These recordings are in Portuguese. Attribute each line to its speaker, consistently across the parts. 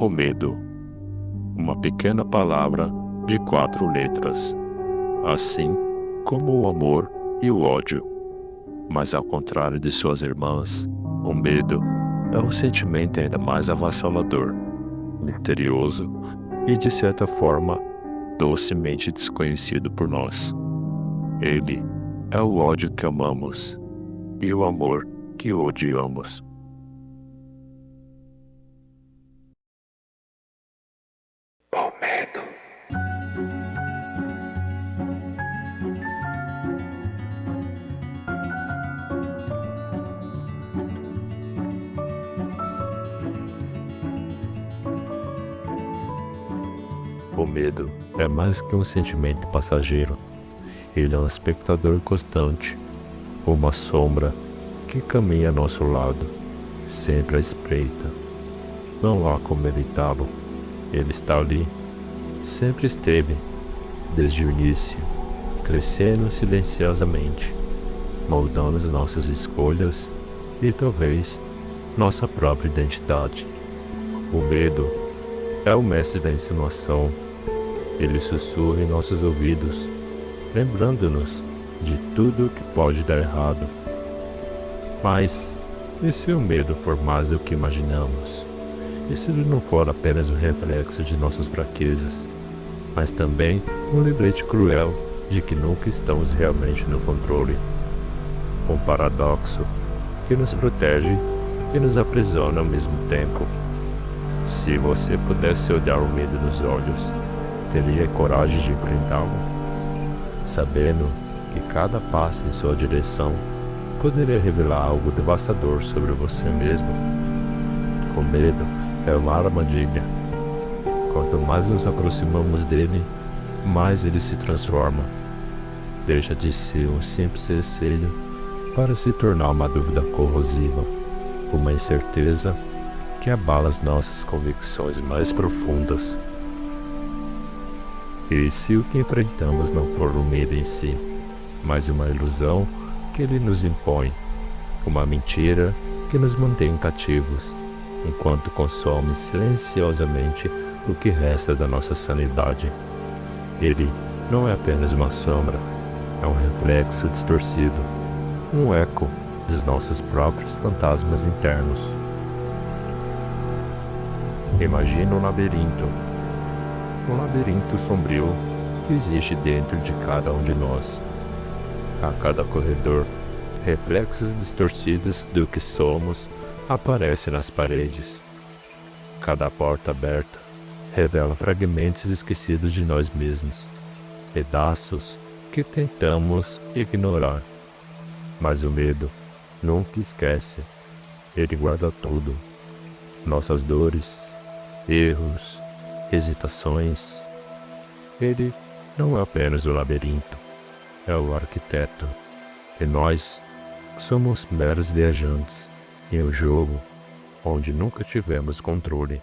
Speaker 1: O medo, uma pequena palavra de 4 letras, assim como o amor e o ódio. Mas ao contrário de suas irmãs, o medo é um sentimento ainda mais avassalador, misterioso e de certa forma docemente desconhecido por nós. Ele é o ódio que amamos e o amor que odiamos. O medo. O medo é mais que um sentimento passageiro. Ele é um espectador constante, uma sombra que caminha a nosso lado, sempre à espreita. Não há como evitá-lo. Ele está ali, sempre esteve, desde o início, crescendo silenciosamente, moldando as nossas escolhas e talvez nossa própria identidade. O medo é o mestre da insinuação. Ele sussurra em nossos ouvidos, lembrando-nos de tudo que pode dar errado. Mas, e se o medo for mais do que imaginamos? E se ele não for apenas um reflexo de nossas fraquezas, mas também um lembrete cruel de que nunca estamos realmente no controle? Um paradoxo que nos protege e nos aprisiona ao mesmo tempo. Se você pudesse olhar o medo nos olhos, teria coragem de enfrentá-lo, sabendo que cada passo em sua direção poderia revelar algo devastador sobre você mesmo. O medo é uma armadilha. Quanto mais nos aproximamos dele, mais ele se transforma. Deixa de ser um simples receio para se tornar uma dúvida corrosiva, uma incerteza que abala as nossas convicções mais profundas. E se o que enfrentamos não for o medo em si, mas uma ilusão que ele nos impõe, uma mentira que nos mantém cativos, enquanto consome silenciosamente o que resta da nossa sanidade. Ele não é apenas uma sombra, é um reflexo distorcido, um eco dos nossos próprios fantasmas internos. Imagina um labirinto sombrio que existe dentro de cada um de nós. A cada corredor, reflexos distorcidos do que somos aparecem nas paredes. Cada porta aberta revela fragmentos esquecidos de nós mesmos, pedaços que tentamos ignorar. Mas o medo nunca esquece. Ele guarda tudo. Nossas dores, erros, hesitações. Ele não é apenas o labirinto, é o arquiteto. E nós somos meros viajantes em um jogo onde nunca tivemos controle.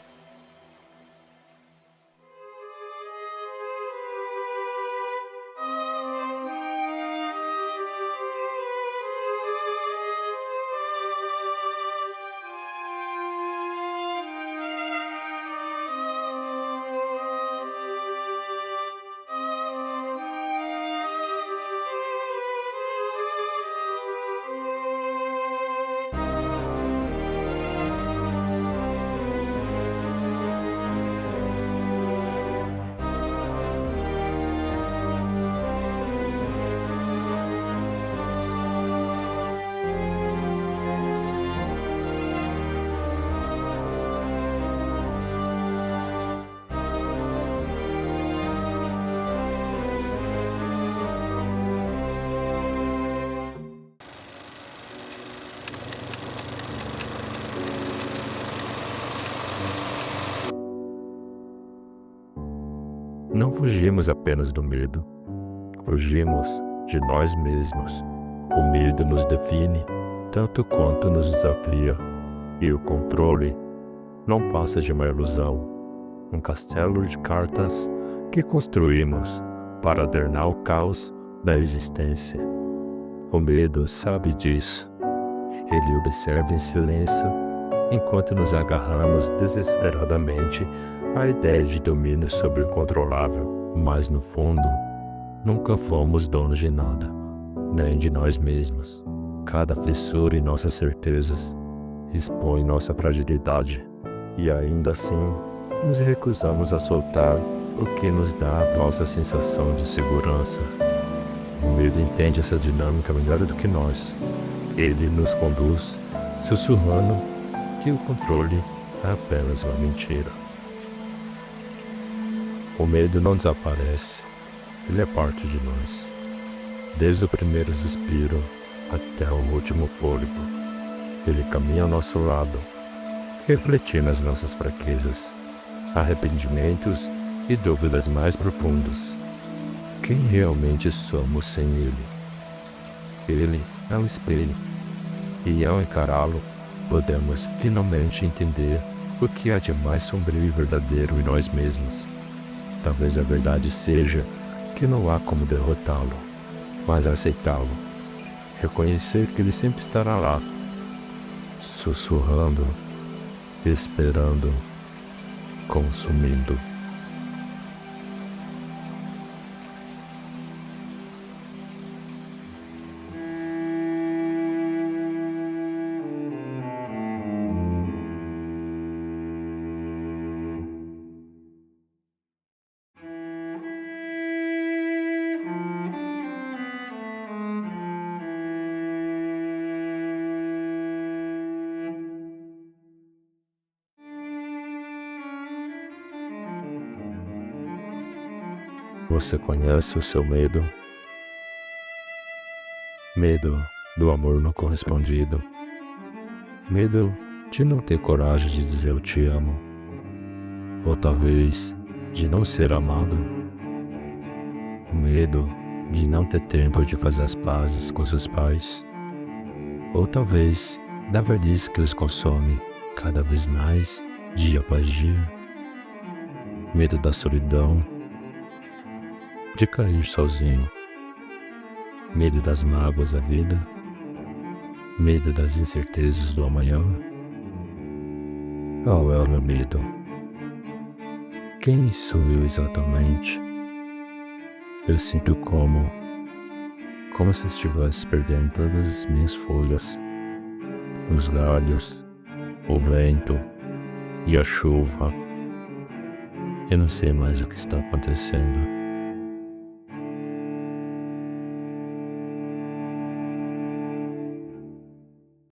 Speaker 1: Não fugimos apenas do medo, fugimos de nós mesmos. O medo nos define tanto quanto nos desafia, e o controle não passa de uma ilusão, um castelo de cartas que construímos para adornar o caos da existência. O medo sabe disso. Ele observa em silêncio enquanto nos agarramos desesperadamente à ideia de domínio sobre o incontrolável. Mas no fundo, nunca fomos donos de nada, nem de nós mesmos. Cada fissura em nossas certezas expõe nossa fragilidade, e ainda assim nos recusamos a soltar o que nos dá a falsa sensação de segurança. O medo entende essa dinâmica melhor do que nós. Ele nos conduz, sussurrando que o controle é apenas uma mentira. O medo não desaparece, ele é parte de nós. Desde o primeiro suspiro até o último fôlego, ele caminha ao nosso lado, refletindo as nossas fraquezas, arrependimentos e dúvidas mais profundas. Quem realmente somos sem ele? Ele é um espelho, e ao encará-lo, podemos finalmente entender o que há de mais sombrio e verdadeiro em nós mesmos. Talvez a verdade seja que não há como derrotá-lo, mas aceitá-lo, reconhecer que ele sempre estará lá, sussurrando, esperando, consumindo. Você conhece o seu medo? Medo do amor não correspondido. Medo de não ter coragem de dizer eu te amo. Ou talvez de não ser amado. Medo de não ter tempo de fazer as pazes com seus pais. Ou talvez da velhice que os consome cada vez mais, dia após dia. Medo da solidão, de cair sozinho, medo das mágoas da vida, medo das incertezas do amanhã. Qual é o meu medo? Quem sou eu exatamente? Eu sinto como se estivesse perdendo todas as minhas folhas, os galhos, o vento e a chuva. Eu não sei mais o que está acontecendo.